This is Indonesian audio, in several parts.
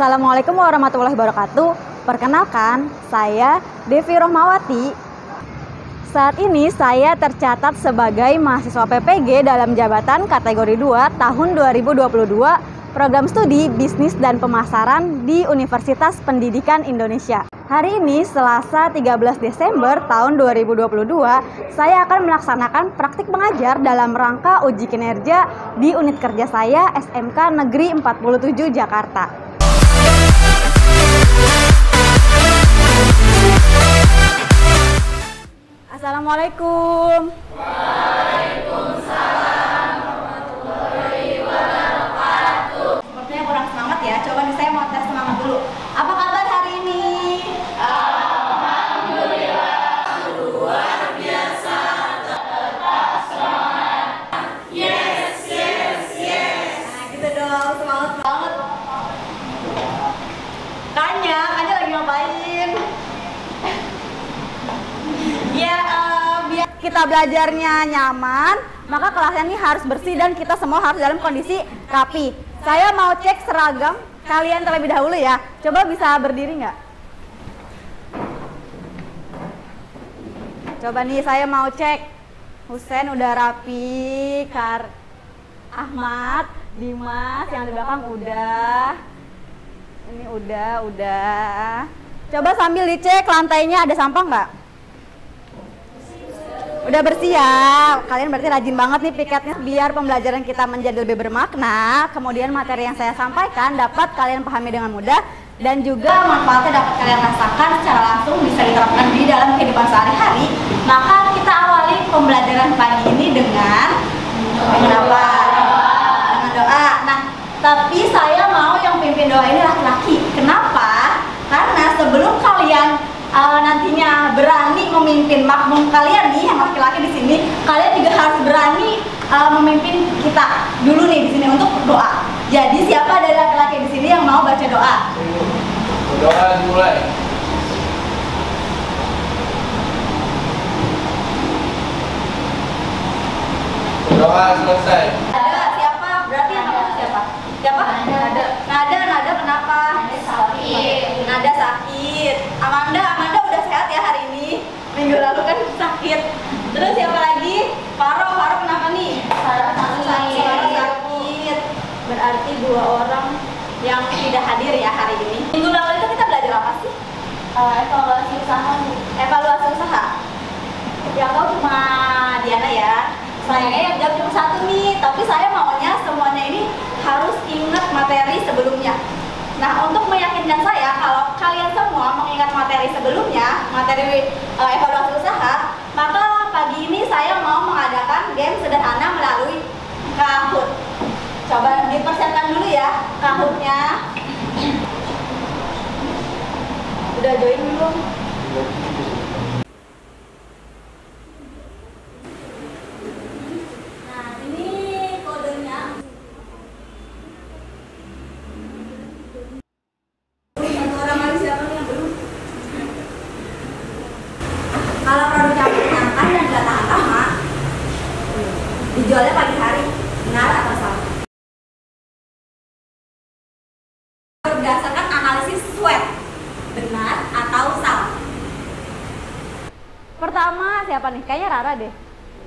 Assalamualaikum warahmatullahi wabarakatuh. Perkenalkan, saya Devi Rohmawati. Saat ini saya tercatat sebagai mahasiswa PPG dalam jabatan kategori 2 tahun 2022 Program Studi Bisnis dan Pemasaran di Universitas Pendidikan Indonesia. Hari ini Selasa 13 Desember tahun 2022, saya akan melaksanakan praktik mengajar dalam rangka uji kinerja di unit kerja saya SMK Negeri 47 Jakarta. Assalamualaikum. Waalaikumsalam warahmatullahi wabarakatuh. Sepertinya kurang semangat ya. Coba nih saya mau tes semangat dulu. Apa kabar hari ini? Alhamdulillah, luar biasa. Tetap semangat. Yes, yes, yes. Nah gitu dong, semangat banget. Kanya lagi ngapain? Ya, biar kita belajarnya nyaman, maka kelasnya ini harus bersih dan kita semua harus dalam kondisi rapi. Saya mau cek seragam kalian terlebih dahulu ya. Coba bisa berdiri nggak? Coba nih saya mau cek. Husen udah rapi, Ahmad, Dimas yang di belakang udah. Ini udah. Coba sambil dicek lantainya ada sampah nggak? Udah bersih ya, kalian berarti rajin banget nih piketnya biar pembelajaran kita menjadi lebih bermakna. Kemudian materi yang saya sampaikan dapat kalian pahami dengan mudah dan juga manfaatnya dapat kalian rasakan secara langsung, bisa diterapkan di dalam kehidupan sehari-hari. Maka kita awali pembelajaran pagi ini dengan apa? Dengan doa. Nah, tapi saya mau yang pimpin doa ini laki-laki. Kenapa? Karena sebelum kalian nantinya berani memimpin makmum kalian nih yang laki-laki di sini, kalian juga harus berani memimpin kita dulu nih di sini untuk doa. Jadi siapa dari laki-laki di sini yang mau baca doa? Doa dimulai. Doa selesai. Ada siapa? Berarti yang itu siapa? Siapa? Nada kenapa? Nada sakit. Amanda udah sehat ya hari ini. Minggu lalu kan sakit. Terus siapa lagi? Faro kenapa nih? Faro sakit. Berarti 2 orang yang tidak hadir ya hari ini. Minggu lalu itu kita belajar apa sih? Evaluasi usaha. Evaluasi usaha. Yang tahu cuma Diana ya. Sayangnya yang jawab cuma 1 nih. Tapi saya maunya semuanya ini harus ingat materi sebelumnya. Nah, untuk meyakinkan saya kalau kalian semua mengingat materi sebelumnya, materi evaluasi usaha, maka pagi ini saya mau mengadakan game sederhana melalui Kahoot. Coba dipersiapkan dulu ya Kahoot-nya. Udah join belum? Nah, ini kodenya. Kalau produk yang menyenangkan dan gak tahan lama dijualnya pagi hari, benar atau salah? Berdasarkan analisis SWOT, benar atau salah? Pertama siapa nih? Kayaknya Rara deh.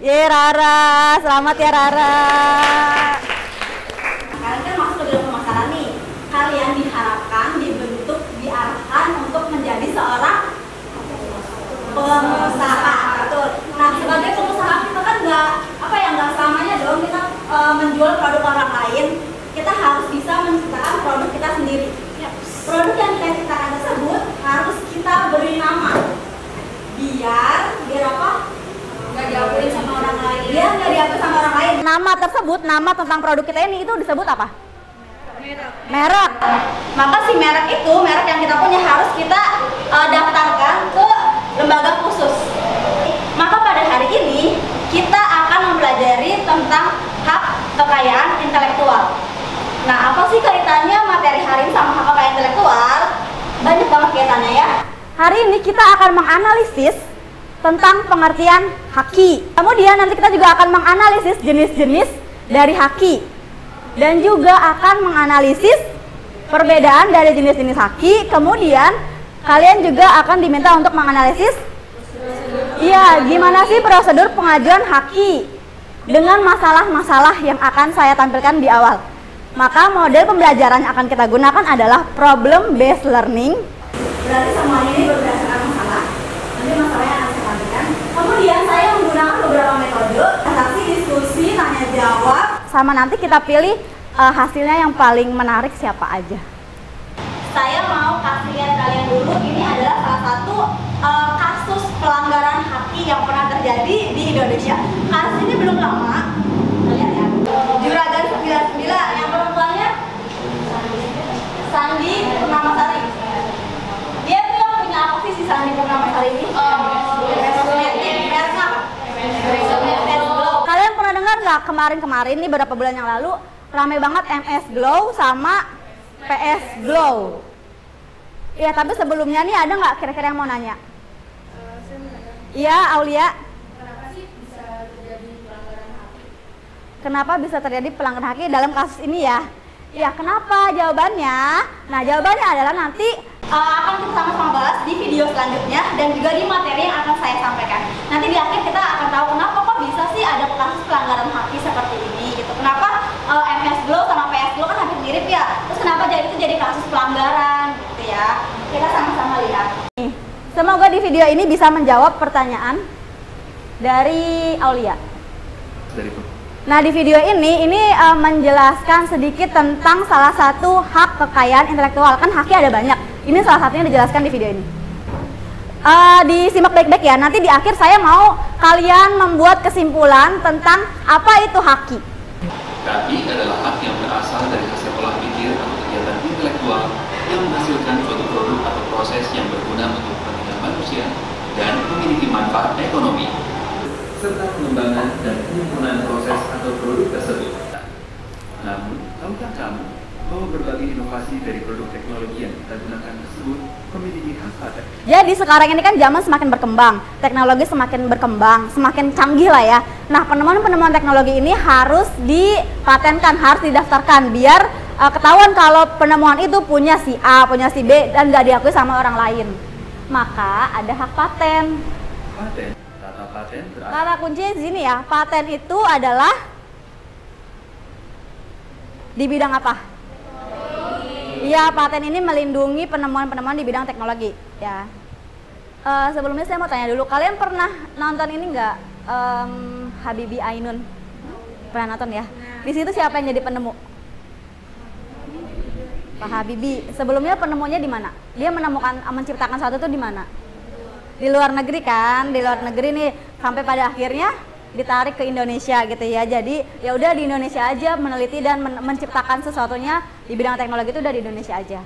Ye Rara, selamat ya Rara. Kalian kan masuk ke dalam pemasaran nih. Kalian diharapkan, dibentuk, diarahkan untuk menjadi seorang pengusaha, betul. Nah, sebagai pengusaha kita kan nggak selamanya dong kita menjual produk orang lain. Kita harus bisa menciptakan produk kita sendiri. Produk yang kita ciptakan tersebut harus kita beri nama. Biar apa? Nggak diakuin sama orang lain. Biar nggak diakuin sama orang lain. Nama tersebut, nama tentang produk kita ini itu disebut apa? Merek. Maka si merek itu, merek yang kita punya harus kita daftarkan ke lembaga khusus. Maka pada hari ini kita akan mempelajari tentang hak kekayaan intelektual. Nah, apa sih kaitannya materi hari ini sama hak kekayaan intelektual? Banyak banget kaitannya ya. Hari ini kita akan menganalisis tentang pengertian haki. Kemudian nanti kita juga akan menganalisis jenis-jenis dari haki. Dan juga akan menganalisis perbedaan dari jenis-jenis haki. Kemudian kalian juga akan diminta untuk menganalisis, iya, gimana sih prosedur pengajuan haki dengan masalah-masalah yang akan saya tampilkan di awal. Maka model pembelajaran yang akan kita gunakan adalah problem based learning. Berarti semuanya ini berdasarkan masalah. Nanti masalahnya akan saya tampilkan. Kemudian saya menggunakan beberapa metode, transaksi, diskusi, tanya jawab, sama nanti kita pilih hasilnya yang paling menarik siapa aja. Saya mau kasih lihat kalian dulu, ini adalah salah satu kasus pelanggaran haki yang pernah terjadi di Indonesia. Kasus ini belum lama. Lihat ya. Juragan 99 yang perempuannya Sandi Purnamasari. Dia tuh yang punya apa sih si Sandi Purnamasari ini? Kalian pernah dengar nggak kemarin-kemarin nih beberapa bulan yang lalu rame banget MS Glow sama PS Glow. Iya, tapi sebelumnya nih ada nggak kira-kira yang mau nanya? Iya, Aulia. Kenapa bisa terjadi pelanggaran haki dalam kasus ini ya? Ya, kenapa? Jawabannya, nah jawabannya adalah nanti akan kita sama-sama bahas di video selanjutnya dan juga di materi yang akan saya sampaikan. Nanti di akhir kita akan tahu kenapa kok bisa sih ada kasus pelanggaran haki seperti ini gitu. Kenapa MS Glow sama PS Glow kan hampir mirip ya? Terus kenapa itu jadi kasus pelanggaran gitu ya? Kita sama-sama lihat. Semoga di video ini bisa menjawab pertanyaan dari Aulia. Nah, di video ini menjelaskan sedikit tentang salah satu hak kekayaan intelektual. Kan haknya ada banyak. Ini salah satunya dijelaskan di video ini. Disimak baik-baik ya. Nanti di akhir saya mau kalian membuat kesimpulan tentang apa itu haki. Haki adalah hak yang berasal dari hasil olah pikir atau kegiatan intelektual yang menghasilkan suatu produk atau proses yang berguna untuk kepentingan manusia dan memiliki manfaat ekonomi, serta pengembangan dan penyempurnaan proses atau produk tersebut. Namun, tahukah kamu bahwa berbagai inovasi dari produk teknologi yang kita gunakan tersebut memiliki hak paten? Jadi sekarang ini kan zaman semakin berkembang, teknologi semakin berkembang, semakin canggih lah ya. Nah, penemuan-penemuan teknologi ini harus dipatenkan, harus didaftarkan biar ketahuan kalau penemuan itu punya si A, punya si B dan nggak diakui sama orang lain. Maka ada hak paten. Paten. Paten berarti. Kata kuncinya di sini ya, paten itu adalah di bidang apa? Iya, paten ini melindungi penemuan-penemuan di bidang teknologi ya. Sebelumnya saya mau tanya dulu, kalian pernah nonton ini nggak? Habibie Ainun? Pernah nonton ya? Di situ siapa yang jadi penemu? Pak Habibie. Sebelumnya penemunya di mana? Dia menciptakan sesuatu itu di mana? Di luar negeri kan, di luar negeri nih, sampai pada akhirnya ditarik ke Indonesia gitu ya. Jadi ya udah di Indonesia aja meneliti dan menciptakan sesuatunya di bidang teknologi itu udah di Indonesia aja.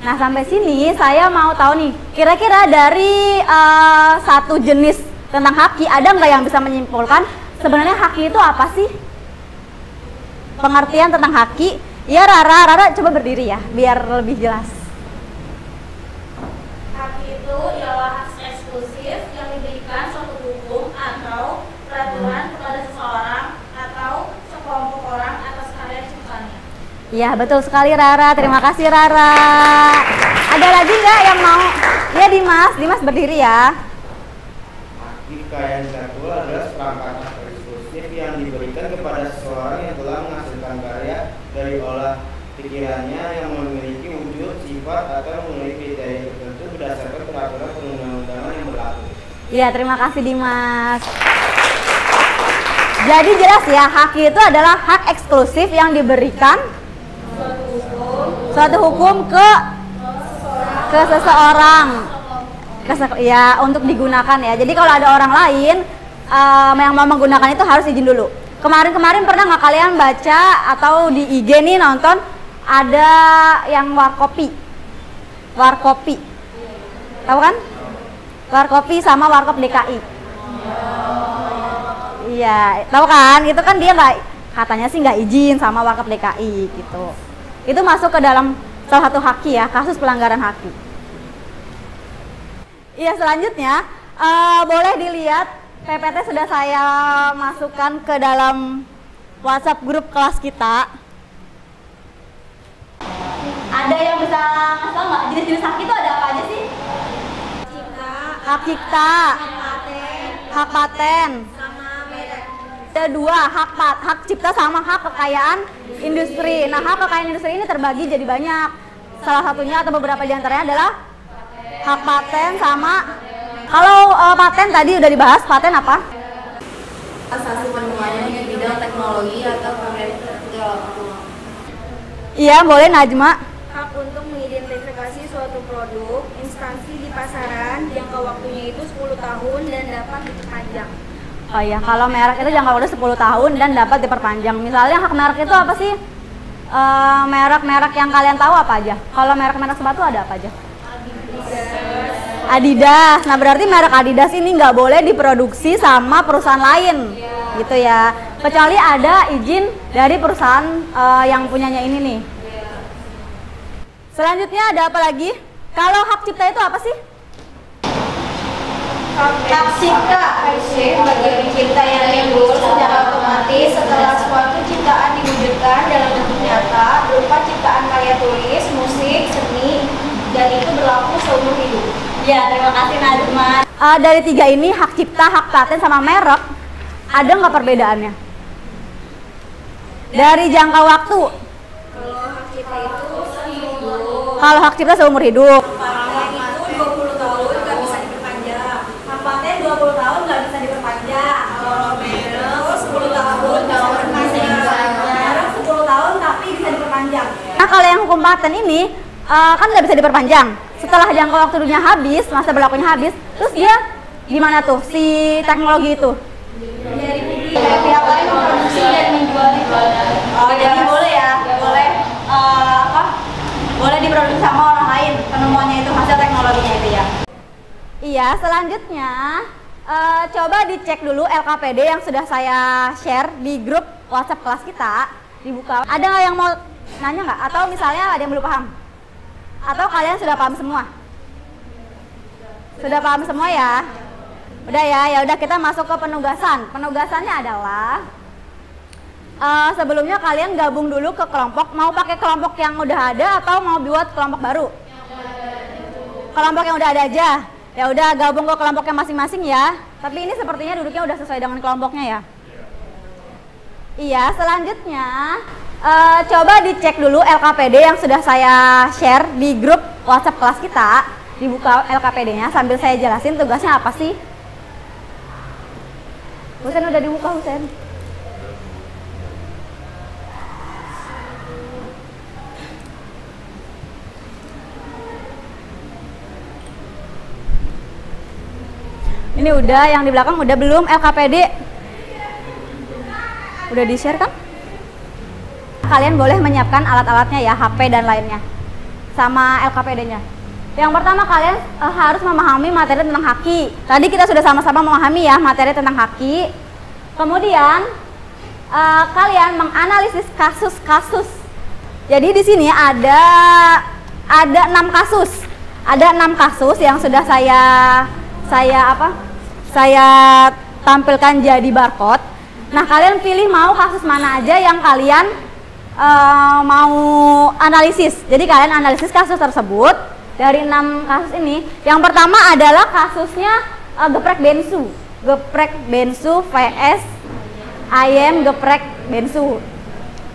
Nah, sampai sini saya mau tahu nih, kira-kira dari satu jenis tentang haki ada nggak yang bisa menyimpulkan sebenarnya haki itu apa sih? Pengertian tentang haki. Ya, Rara coba berdiri ya biar lebih jelas. Haki itu ialah hak eksklusif yang diberikan suatu hukum atau peraturan kepada seseorang atau sekelompok orang atas karya ciptaannya. Iya, betul sekali Rara. Terima kasih Rara. Ada lagi nggak yang mau? Ya, Dimas berdiri ya. Hak kekayaan intelektual adalah seperangkat hak eksklusif yang diberikan kepada seseorang yang telah menghasilkan karya dari olah pikirannya yang memiliki wujud, sifat, atau memiliki kriteria tertentu berdasarkan peraturan perundang-undangan yang berlaku. Iya, terima kasih Dimas. Jadi jelas ya, haki itu adalah hak eksklusif yang diberikan suatu hukum ke seseorang, ya untuk digunakan ya. Jadi kalau ada orang lain yang mau menggunakan itu harus izin dulu. Kemarin pernah nggak kalian baca atau di IG nih nonton ada yang warkopi, tahu kan? Warkopi sama warkop DKI. Iya, tahu kan? Itu kan dia nggak, katanya sih nggak izin sama warkop DKI gitu. Itu masuk ke dalam salah satu haki ya, kasus pelanggaran haki. Iya, selanjutnya boleh dilihat PPT sudah saya masukkan ke dalam WhatsApp grup kelas kita. Ada bisa ngasih tau nggak jenis-jenis hak itu ada apa aja sih? Hak cipta, hak paten, ada dua, hak cipta sama hak kekayaan industri. Nah, hak kekayaan industri ini terbagi jadi banyak. Salah satunya atau beberapa di antaranya adalah hak paten sama, kalau paten tadi udah dibahas, paten apa? Asasi penemuannya di bidang teknologi atau Iya, boleh Najma. Hak untuk mengidentifikasi suatu produk, instansi di pasaran, jangka waktunya itu 10 tahun dan dapat diperpanjang. Oh iya, kalau merek itu jangka waktu 10 tahun dan dapat diperpanjang. Misalnya hak merek itu apa sih? Merek-merek yang kalian tahu apa aja? Kalau merek-merek sepatu ada apa aja? Adidas. Nah, berarti merek Adidas ini nggak boleh diproduksi sama perusahaan lain, gitu ya. Kecuali ada izin dari perusahaan yang punyanya ini nih. Selanjutnya ada apa lagi? Kalau hak cipta itu apa sih? hak cipta sebagai pencipta yang timbul secara otomatis setelah suatu ciptaan diwujudkan dalam bentuk nyata berupa ciptaan karya tulis, musik, seni, dan itu berlaku seumur hidup. Ya, terima kasih Najma. Dari tiga ini, hak cipta, hak paten, sama merek, ada nggak perbedaannya? Dari jangka waktu. Kalau hak cipta itu seumur, Kalau hak cipta seumur hidup. paten itu 20 tahun nggak bisa diperpanjang. Hak paten 20 tahun nggak bisa diperpanjang. Kalau merek 10 tahun bisa diperpanjang. Merek 10 tahun tapi bisa diperpanjang. Nah, kalau yang hukum paten ini kan nggak bisa diperpanjang. Setelah jangka waktunya habis, masa berlakunya habis, terus dia gimana tuh si teknologi itu? Pihak lain memproduksi dan menjual itu. Oh, jadi boleh ya, boleh boleh diproduksi sama orang lain, penemuannya itu, hasil teknologinya itu ya. Iya, selanjutnya coba dicek dulu LKPD yang sudah saya share di grup WhatsApp kelas kita, dibuka. Ada nggak yang mau nanya nggak? Atau misalnya ada yang belum paham? Atau kalian sudah paham semua? Sudah paham semua ya? Udah ya, ya udah kita masuk ke penugasan. Penugasannya adalah sebelumnya kalian gabung dulu ke kelompok. Mau pakai kelompok yang udah ada atau mau buat kelompok baru? Kelompok yang udah ada aja. Ya udah, gabung ke kelompoknya masing-masing ya. Tapi ini sepertinya duduknya udah sesuai dengan kelompoknya ya. Iya, selanjutnya coba dicek dulu LKPD yang sudah saya share di grup WhatsApp kelas kita. Dibuka LKPD-nya sambil saya jelasin tugasnya apa sih. Husen udah dibuka, Husen. Ini udah, yang di belakang udah belum LKPD? Udah di-share kan? Kalian boleh menyiapkan alat-alatnya ya, HP dan lainnya, sama LKPD-nya. Yang pertama, kalian harus memahami materi tentang haki. Tadi kita sudah sama-sama memahami ya materi tentang haki. Kemudian kalian menganalisis kasus-kasus. Jadi di sini ada 6 kasus. Ada 6 kasus yang sudah saya tampilkan jadi barcode. Nah, kalian pilih mau kasus mana aja yang kalian mau analisis. Jadi kalian analisis kasus tersebut dari 6 kasus ini. Yang pertama adalah kasusnya geprek bensu. Geprek bensu vs ayam geprek bensu.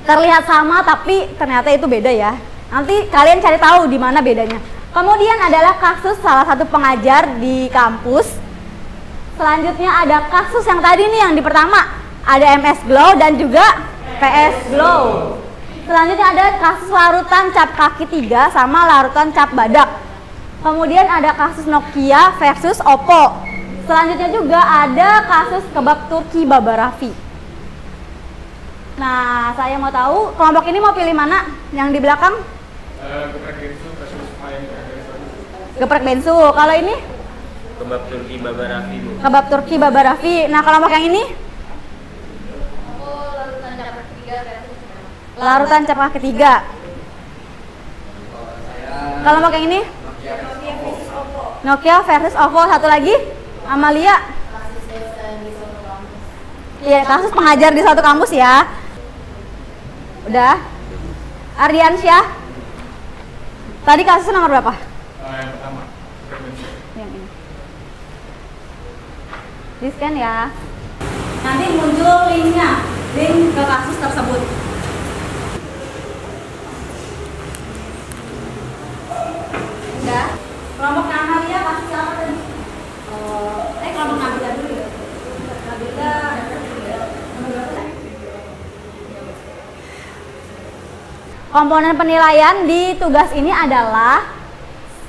Terlihat sama tapi ternyata itu beda ya. Nanti kalian cari tahu di mana bedanya. Kemudian adalah kasus salah satu pengajar di kampus. Selanjutnya ada kasus yang tadi nih, yang di pertama ada MS Glow dan juga PS Glow. Selanjutnya ada kasus larutan cap kaki 3 sama larutan cap badak. Kemudian ada kasus Nokia versus Oppo. Selanjutnya juga ada kasus kebab Turki Baba Raffi. Nah, saya mau tahu kelompok ini mau pilih mana? Yang di belakang? Geprek bensu versus ayam Geprek bensu. Kalau ini? kebab Turki Baba Raffi, Bu. Kebab Turki Baba Raffi. Nah, kelompok yang ini? Larutan cap kaki 3. Kelompok yang ini? Nokia versus Oppo. Satu lagi? Amalia? Iya, kasus pengajar di suatu kampus ya. Udah? Ardiansyah? Tadi kasus nomor berapa? Yang pertama, frekuensi. Yang ini. Di scan ya. Nanti muncul linknya, link ke kasus tersebut. Udah. Kelompok Nabila kasus apa tadi? Kelompok Nabila dulu ya. Nabila. Komponen penilaian di tugas ini adalah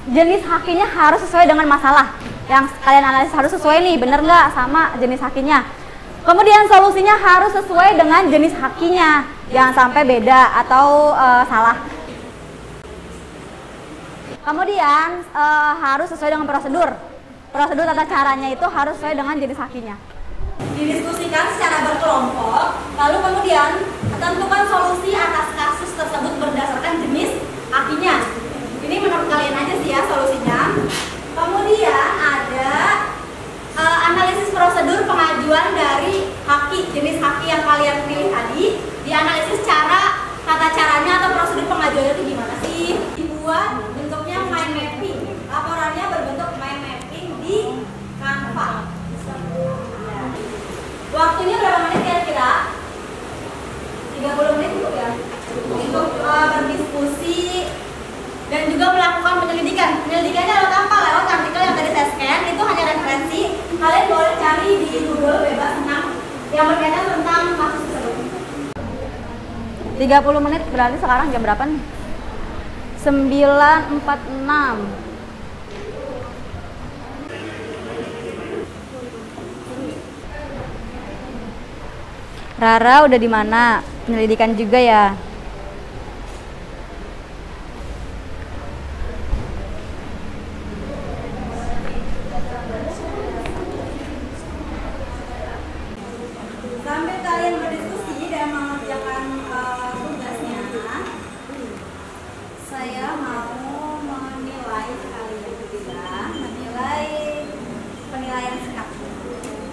jenis hakinya harus sesuai dengan masalah yang kalian analisis, harus sesuai nih, bener nggak sama jenis hakinya. Kemudian solusinya harus sesuai dengan jenis hakinya, jangan sampai beda atau salah. Kemudian harus sesuai dengan prosedur tata caranya itu harus sesuai dengan jenis hakinya. Didiskusikan secara berkelompok, lalu kemudian tentukan solusi atas kasus tersebut berdasarkan jenis hakinya. Ini menurut kalian aja sih ya solusinya. Kemudian ada analisis prosedur pengajuan dari haki, jenis haki yang kalian pilih tadi. Dianalisis cara, tata caranya atau prosedur pengajuannya itu gimana sih. Dibuat bentuknya mind mapping. Laporannya berbentuk mind mapping di Canva. Waktunya berapa menit kira-kira? 30 menit cukup ya? Untuk berdiskusi dan juga melakukan penyelidikan. Penyelidikannya lewat apa? Lewat artikel yang tadi saya scan, itu hanya referensi. Kalian boleh cari di Google bebas tentang yang berkaitan tentang kasus tersebut. 30 menit berarti sekarang jam berapa nih? 9.46. Rara udah di mana? Penyelidikan juga ya. Sambil kalian berdiskusi dan mengerjakan tugasnya, saya mau menilai kalian juga, menilai penilaian sikap.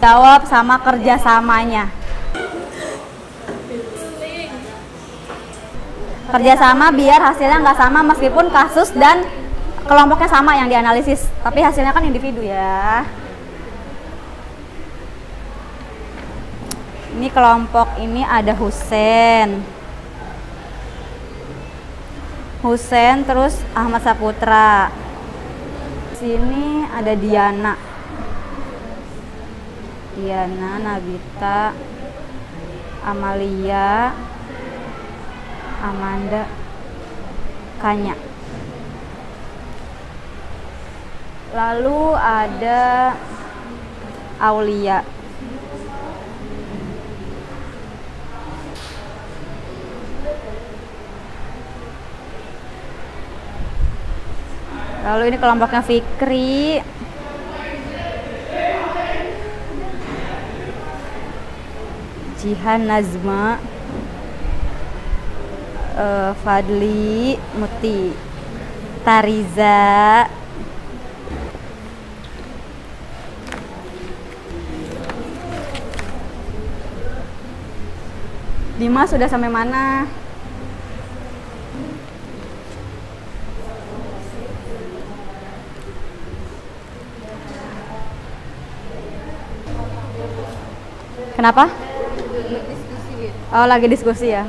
Jawab sama kerjasamanya. Kerjasama biar hasilnya nggak sama meskipun kasus dan kelompoknya sama yang dianalisis, tapi hasilnya kan individu ya. Ini kelompok ini ada Husen, terus Ahmad Saputra. Sini ada Diana, Nabita, Amalia, Amanda, Kanya. Lalu ada Aulia. Lalu ini kelompoknya Fikri. Jihan, Nazma, Fadli, Muti, Tariza, Dimas sudah sampai mana? Kenapa? Oh, lagi diskusi ya.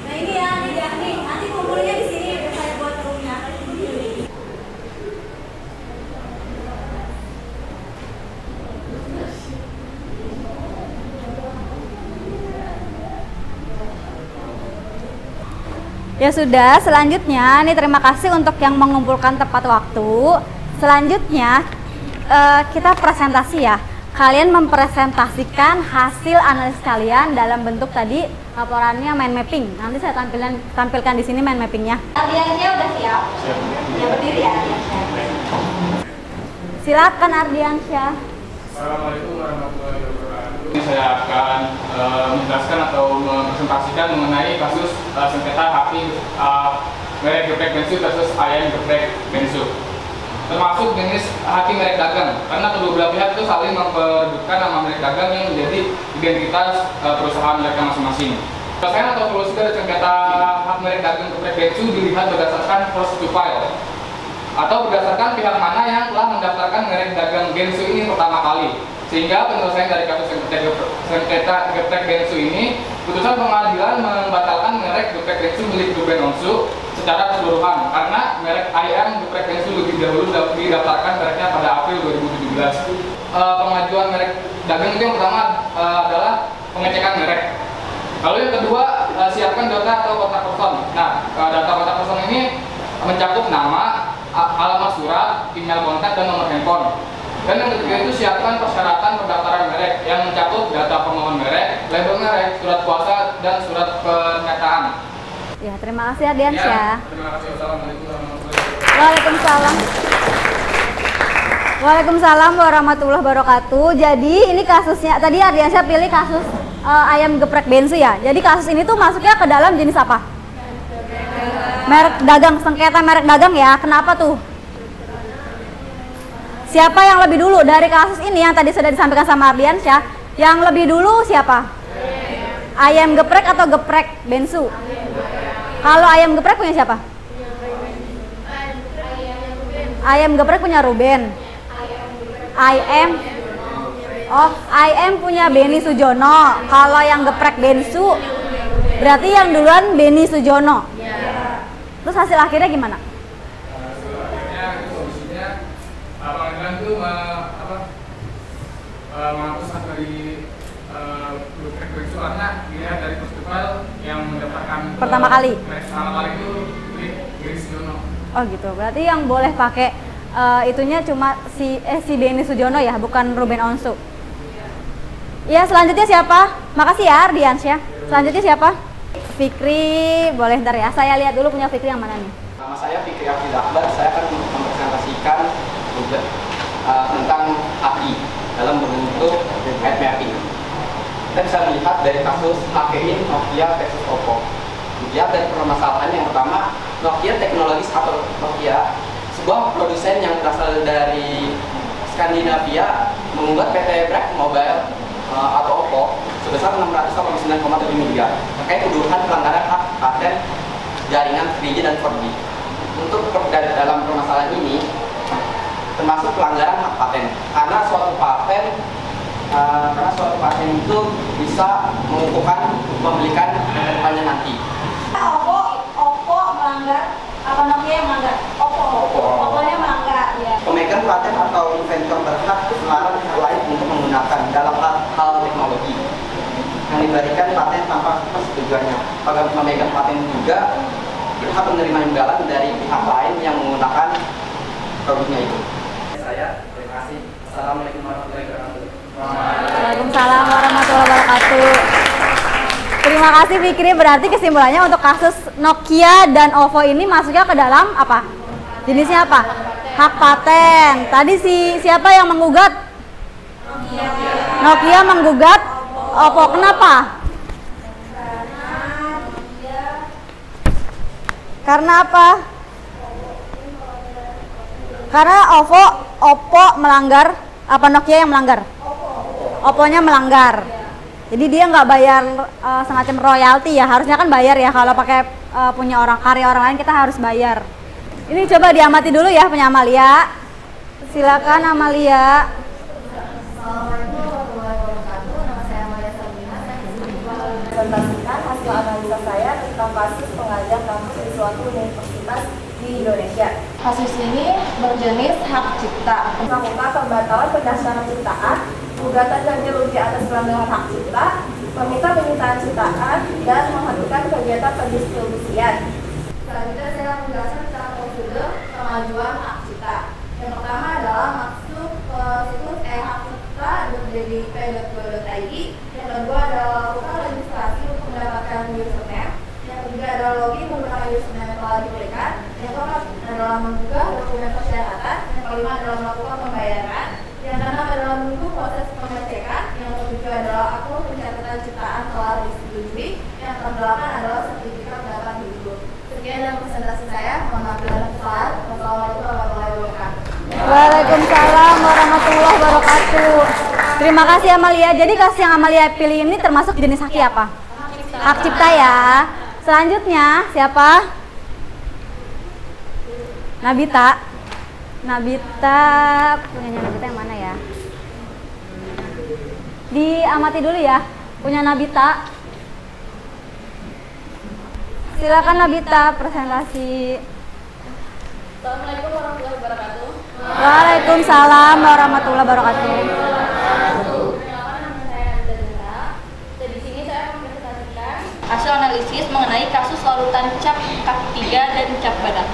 Nah ini ya, nih, nanti kumpulnya di sini saya buat roomnya. Ya sudah, selanjutnya nih terima kasih untuk yang mengumpulkan tepat waktu. Selanjutnya kita presentasi ya. Kalian mempresentasikan hasil analisis kalian dalam bentuk tadi laporannya mind mapping. Nanti saya tampilkan di sini mind mappingnya. Ardiansyah udah siap? Siap. Ya berdiri ya. Silakan Ardiansyah. Assalamualaikum warahmatullahi wabarakatuh. Saya akan menjelaskan atau mempresentasikan mengenai kasus sengketa hak merek geprek bensu versus ayam geprek bensu, termasuk jenis haki merek dagang, karena kedua belah pihak itu saling memperebutkan nama merek dagang yang menjadi identitas perusahaan mereka masing-masing. Penyelesaian atau solusi dari sengketa hak merek dagang geprek bensu dilihat berdasarkan first to file atau berdasarkan pihak mana yang telah mendaftarkan merek dagang bensu ini pertama kali, sehingga penyelesaian dari kasus sengketa geprek bensu ini, putusan pengadilan membatalkan merek geprek bensu milik Ruben Onsu secara keseluruhan karena merek ayam geprek bensu lebih dahulu didaftarkan mereknya pada April 2017. Pengajuan merek dagang itu yang pertama adalah pengecekan merek. Lalu yang kedua, siapkan data atau kontak person. Nah, data kontak person ini mencakup nama, alamat surat, email kontak, dan nomor handphone. Dan yang ketiga itu siapkan persyaratan pendaftaran merek yang mencakup data pemohon merek, label merek, surat kuasa, dan surat pernyataan. Ya, terima kasih Ardiansyah. Terima kasih. Wassalamualaikum warahmatullahi wabarakatuh. Waalaikumsalam. Waalaikumsalam warahmatullahi wabarakatuh. Jadi ini kasusnya, tadi Ardiansyah pilih kasus ayam geprek bensu ya. Jadi kasus ini tuh masuknya ke dalam jenis apa? Merek dagang, sengketa merek dagang ya. Kenapa tuh? Siapa yang lebih dulu dari kasus ini yang tadi sudah disampaikan sama Ardiansyah? Yang lebih dulu siapa? Ayam geprek atau geprek bensu? Kalau ayam geprek punya siapa? Ayam geprek punya Ruben. IM punya Beni Sujono. Kalau yang geprek bensu berarti yang duluan Beni Sujono. Terus hasil akhirnya gimana? Solusinya pengadilan itu menghapus dari geprek bensu karena dilihat dari festival yang mendaftarkan Pertama kali itu Beni Sujono. Oh gitu. Berarti yang boleh pakai itunya cuma si Beni Sujono ya, bukan Ruben Onsu. Ya, selanjutnya siapa? Makasih ya Ardiansyah. Selanjutnya siapa? Fikri, boleh ntar ya. Saya lihat dulu punya Fikri yang mana nih. Nama saya Fikri Abdul Akbar. Saya akan mempresentasikan tentang API dalam bentuk head mapping. Kita bisa melihat dari kasus HKI Nokia versus Oppo. Dilihat dari permasalahan yang pertama, Nokia Technologies atau Nokia, sebuah produsen yang berasal dari Skandinavia, membuat PT Bragg Mobile atau Oppo sebesar 689,7 miliar terkait tuduhan pelanggaran hak paten jaringan 3G dan 4G. Untuk dalam permasalahan ini termasuk pelanggaran hak paten karena suatu paten itu bisa mengukuhkan pemilikan depannya nanti. Oppo melanggar apa Nokia yang melanggar? Oppo-nya melanggar ya. Pemegang paten atau inventor berhak melarang pihak lain untuk menggunakan dalam hal teknologi yang diberikan paten tanpa persetujuannya. Bagi pemegang paten juga berhak menerima imbalan dari pihak lain yang menggunakan produknya itu. Saya terima kasih. Assalamualaikum warahmatullahi wabarakatuh. Waalaikumsalam warahmatullahi wabarakatuh. Terima kasih Fikri. Berarti kesimpulannya untuk kasus Nokia dan Oppo ini masuknya ke dalam apa? Jenisnya apa? Hak paten. Tadi siapa yang menggugat? Nokia menggugat Oppo. Kenapa? Karena apa? Karena Oppo melanggar apa Nokia yang melanggar? Oppo-nya melanggar. Jadi dia nggak bayar semacam royalti ya, harusnya kan bayar ya kalau pakai punya karya orang lain kita harus bayar. Ini coba diamati dulu ya punya Amalia. Silakan Amalia. Assalamualaikum warahmatullahi wabarakatuh. Nama saya Amalia Sabrina. Saya presentasikan hasil analisa saya tentang kasus pengajar kampus di suatu universitas di Indonesia. Kasus ini berjenis hak cipta, melakukan pembatalan pendaftaran ciptaan, gugatan ganti rugi atas pelanggaran hak cipta, meminta penyitaan ciptaan, dan menghentikan kegiatan pendistribusian. Selanjutnya saya akan menjelaskan secara prosedur pengajuan hak cipta. Yang pertama adalah masuk ke situs hak-cipta.ddip.go.id. Yang kedua adalah lakukan registrasi untuk mendapatkan username. Yang ketiga adalah login menggunakan username yang telah diberikan. Yang keempat adalah mengunggah dokumen persyaratan. Yang kelima adalah melakukan pembayaran. Yang keenam adalah menunggu proses pengecekan. Yang ketujuh adalah upload pencatatan ciptaan telah disetujui. Yang kedelapan adalah sertifikat dapat diunduh. Sekian dari presentasi saya. Mohon maaf bila ada kesalahan. Wassalamualaikum warahmatullahi wabarakatuh. Waalaikumsalam warahmatullahi wabarakatuh. Terima kasih Amalia. Jadi kasus yang Amalia pilih ini termasuk jenis haki apa? Hak cipta ya. Selanjutnya siapa? Nabita. Nabita, punyanya Nabita yang mana ya? Diamati dulu ya. Punya Nabita. Silakan Nabita presentasi. Assalamualaikum warahmatullahi wabarakatuh. Waalaikumsalam warahmatullahi wabarakatuh. Perkenalkan, nama saya Nabita. Di sini saya akan mempresentasikan hasil analisis mengenai kasus larutan cap kaki 3 dan cap badan.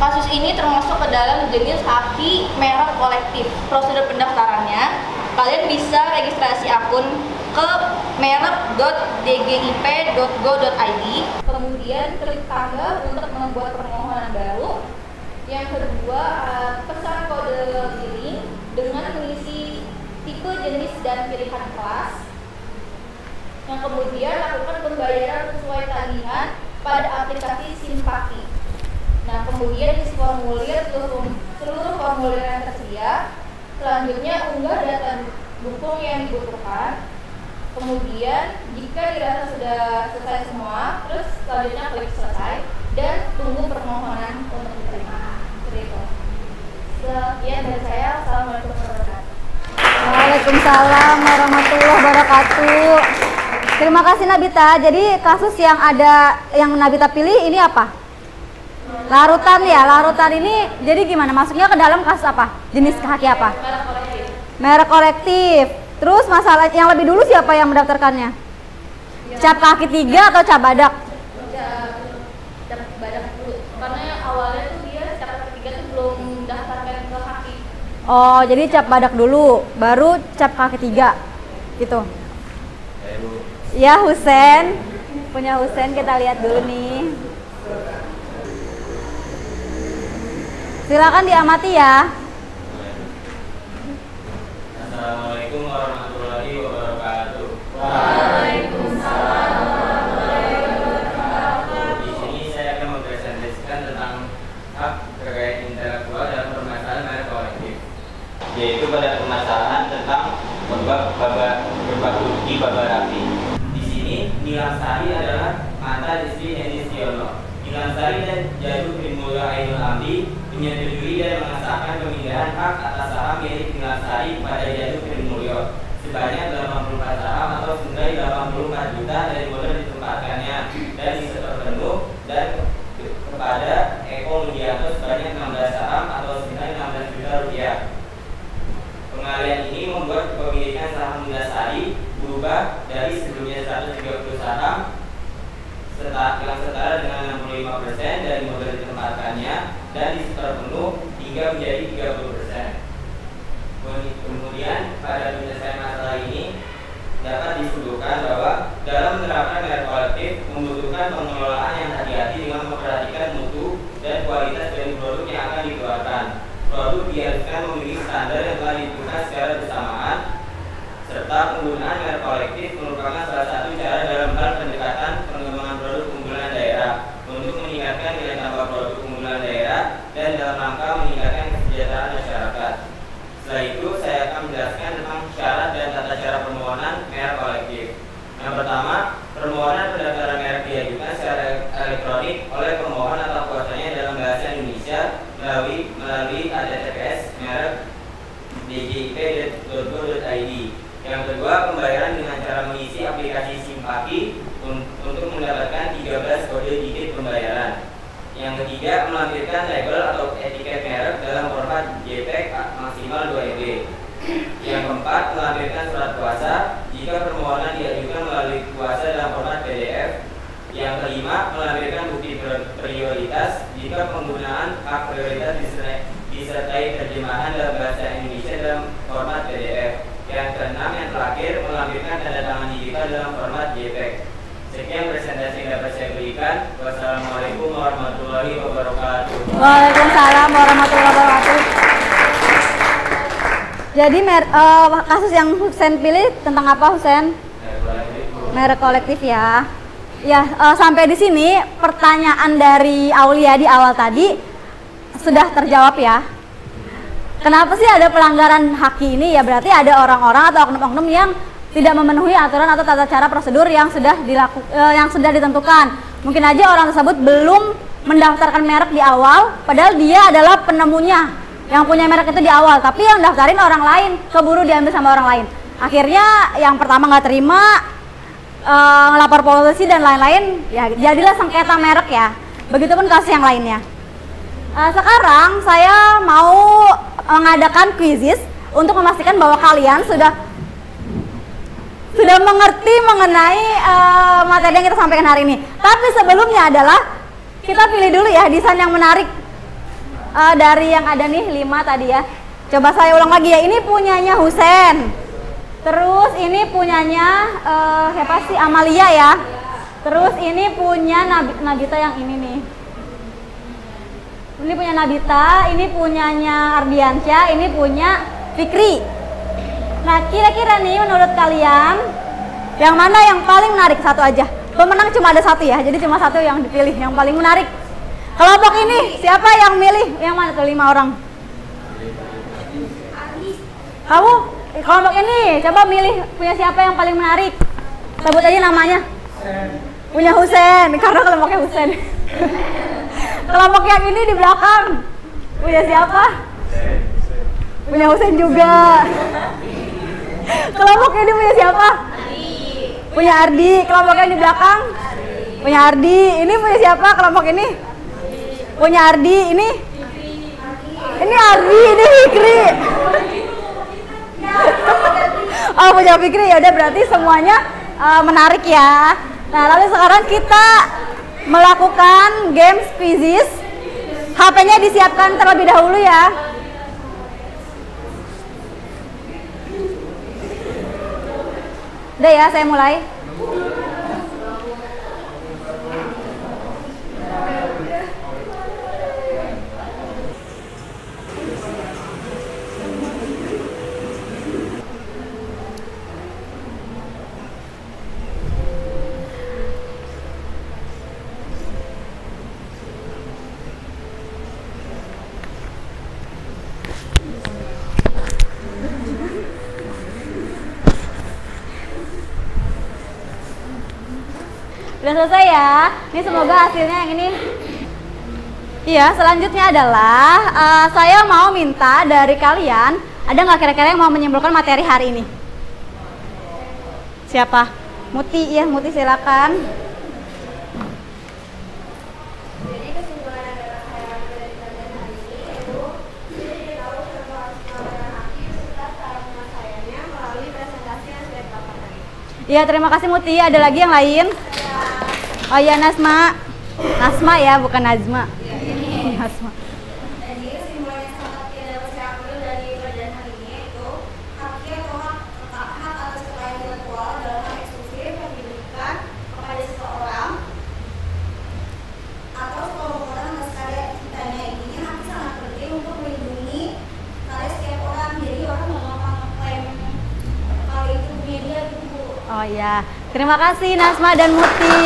Kasus ini termasuk ke dalam jenis haki merek kolektif. Prosedur pendaftarannya, kalian bisa registrasi akun ke merek.dgip.go.id, kemudian klik tanggal untuk membuat permohonan baru. Yang kedua, pesan kode billing dengan mengisi tipe, jenis, dan pilihan kelas. Yang kemudian lakukan pembayaran sesuai tagihan pada aplikasi Simpati. Nah, kemudian isi formulir seluruh formulir yang tersedia. Selanjutnya unggah data dukung yang dibutuhkan. Kemudian jika dirasa sudah selesai semua, terus selanjutnya klik selesai dan tunggu permohonan untuk diterima. Seperti itu. Sekian dari saya. Assalamualaikum warahmatullahi wabarakatuh. Waalaikumsalam warahmatullahi wabarakatuh. Terima kasih Nabita. Jadi kasus yang Nabita pilih ini apa? Larutan ya. Larutan ini jadi gimana? Masuknya ke dalam kasus apa? Jenis haki apa? Merek kolektif. Merek kolektif. Terus masalah yang lebih dulu siapa yang mendaftarkannya? Cap kaki 3 atau cap badak? Cap badak dulu. Karena awalnya tuh dia cap kaki 3 tuh belum mendaftarkan ke haki. Oh, jadi cap badak dulu, baru cap kaki 3 gitu. Ya, Husen. Punya Husen, kita lihat dulu nih. Silakan diamati ya. Assalamualaikum warahmatullahi wabarakatuh. Waalaikumsalam warahmatullahi wabarakatuh. Di sini saya akan mempresentasikan tentang hak kekayaan intelektual dalam permasalahan merek kolektif, yaitu pada permasalahan tentang berbakti Babarapi. Di sini Nilamsari adalah mantan istri Henry Siono. Nilamsari dan Jadu Primulyo Ainul Amri menyetujui dan mengesahkan pemindahan hak atas saham milik Nilamsari kepada Jadu Primulyo sebanyak 84 saham atau senilai 84 juta dari modal ditempatkannya dan disetor penuh, dan kepada Eko Mujianto sebanyak 16 saham atau senilai 16 juta rupiah. Pengalian ini membuat kepemilikan saham Nilamsari berubah dari sebelumnya 130 saham yang setara dengan 65% dari modal ditempatkannya dan disetor penuh hingga menjadi 30%. Kemudian pada penyelesaian masalah ini dapat disimpulkan bahwa dalam menerapkan merek kolektif membutuhkan pengelolaan yang hati-hati dengan memperhatikan mutu dan kualitas dari produk yang akan dikeluarkan. Produk diharuskan memiliki standar yang telah ditentukan secara bersamaan, serta penggunaan merek kolektif merupakan salah satu cara dalam hal pendekatan pengembangan produk unggulan daerah untuk meningkatkan nilai tambah produk unggulan daerah dan dalam rangka meningkatkan kesejahteraan masyarakat. Setelah itu saya akan menjelaskan tentang syarat dan tata cara permohonan merek kolektif. Yang pertama, permohonan pendaftaran merek diajukan secara elektronik oleh pemohon atau kuasanya dalam bahasa Indonesia melalui https merek dgip.go.id. Yang kedua, pembayaran dengan cara mengisi aplikasi Simpati untuk mendapatkan 13 kode digit pembayaran. Yang ketiga, melampirkan label atau etiket merek dalam format JPEG maksimal 2 MB. Yang keempat, melampirkan surat kuasa jika permohonan diajukan melalui kuasa dalam format PDF. Yang kelima, melampirkan bukti prioritas jika penggunaan hak prioritas disertai terjemahan dalam bahasa Indonesia dalam format PDF. Yang keenam, yang terakhir, melampirkan tanda tangan digital dalam format JPEG. Sekian presentasi yang dapat saya berikan. Wassalamualaikum warahmatullahi wabarakatuh. Waalaikumsalam warahmatullahi wabarakatuh. Jadi kasus yang Husen pilih tentang apa, Husen? Merek Merek kolektif ya. Ya, sampai di sini pertanyaan dari Aulia di awal tadi sudah terjawab ya. Kenapa sih ada pelanggaran haki ini? Ya berarti ada orang-orang atau oknum-oknum yang tidak memenuhi aturan atau tata cara prosedur yang sudah ditentukan. Mungkin aja orang tersebut belum mendaftarkan merek di awal, padahal dia adalah penemunya yang punya merek itu di awal, tapi yang daftarin orang lain, keburu diambil sama orang lain. Akhirnya yang pertama nggak terima, ngelapor polisi dan lain-lain, ya jadilah sengketa merek ya. Begitupun kasus yang lainnya. Sekarang saya mau mengadakan quizzes untuk memastikan bahwa kalian sudah mengerti mengenai materi yang kita sampaikan hari ini. Tapi sebelumnya adalah kita pilih dulu ya desain yang menarik dari yang ada nih 5 tadi ya. Coba saya ulang lagi ya. Ini punyanya Husen. Terus ini punyanya siapa sih? Amalia ya. Terus ini punya Nabita yang ini nih. Ini punya Nabita, ini punyanya Ardiansyah, ini punya Fikri. Nah, kira-kira nih menurut kalian yang mana yang paling menarik? Satu aja. Pemenang cuma ada satu ya, jadi cuma satu yang dipilih yang paling menarik. Kelompok ini siapa yang milih? Yang mana tuh 5 orang? Kamu? Kelompok ini coba milih punya siapa yang paling menarik? Sebut aja namanya. Punya Husen, karena kelompoknya Husen. Kelompok yang ini di belakang punya siapa? Punya Husen juga. Kelompok ini punya siapa? Punya Ardi. Kelompok yang di belakang punya Ardi. Ini punya siapa? Kelompok ini punya Ardi. Ini Ardi. Ini Fikri. Oh, punya Fikri. Ya udah berarti semuanya menarik ya. Nah, lalu sekarang kita melakukan games quizzes. HP-nya disiapkan terlebih dahulu ya. Udah ya, saya mulai. Udah selesai ya. Ini semoga hasilnya yang ini. Iya, selanjutnya adalah saya mau minta dari kalian, ada nggak kira-kira yang mau menyimpulkan materi hari ini? Siapa? Muti, ya Muti silakan. Jadi kesimpulan adalah saya dari pelajaran hari ini yaitu kita tahu tentang pelanggaran haki serta cara penyelesaiannya melalui presentasi yang sudah dipaparkan tadi. Iya, terima kasih Muti. Ada lagi yang lain? Oh iya, Nasma ya, bukan Nazma. Nasma. Jadi kesimpulan yang sangat tidak dapat saya ambil dari pelajaran hari ini yaitu haki atau hak atas kekayaan intelektual adalah hak eksklusif yang diberikan kepada seseorang atau sekelompok orang atas karya ciptanya ini. Hak sangat penting untuk melindungi karya setiap orang. Jadi orang nggak gampang ngeklaim kalau itu punya dia gitu. Oh iya, terima kasih Nasma dan Muti.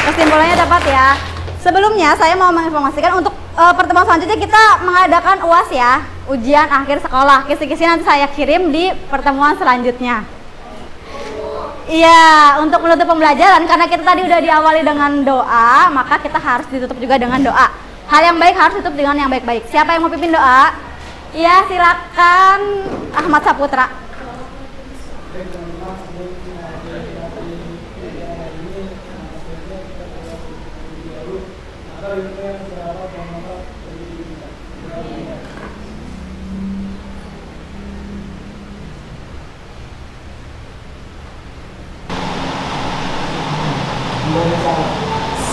Kesimpulannya dapat ya. Sebelumnya saya mau menginformasikan untuk pertemuan selanjutnya kita mengadakan UAS ya, ujian akhir sekolah. Kisi-kisi nanti saya kirim di pertemuan selanjutnya. Iya, untuk menutup pembelajaran karena kita tadi udah diawali dengan doa, maka kita harus ditutup juga dengan doa. Hal yang baik harus ditutup dengan yang baik-baik. Siapa yang mau pimpin doa? Iya, silakan Ahmad Saputra.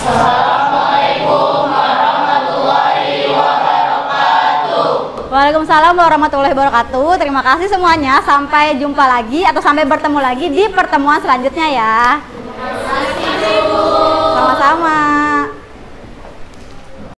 Assalamualaikum warahmatullahi wabarakatuh. Waalaikumsalam warahmatullahi wabarakatuh. Terima kasih semuanya. Sampai jumpa lagi atau sampai bertemu lagi di pertemuan selanjutnya ya.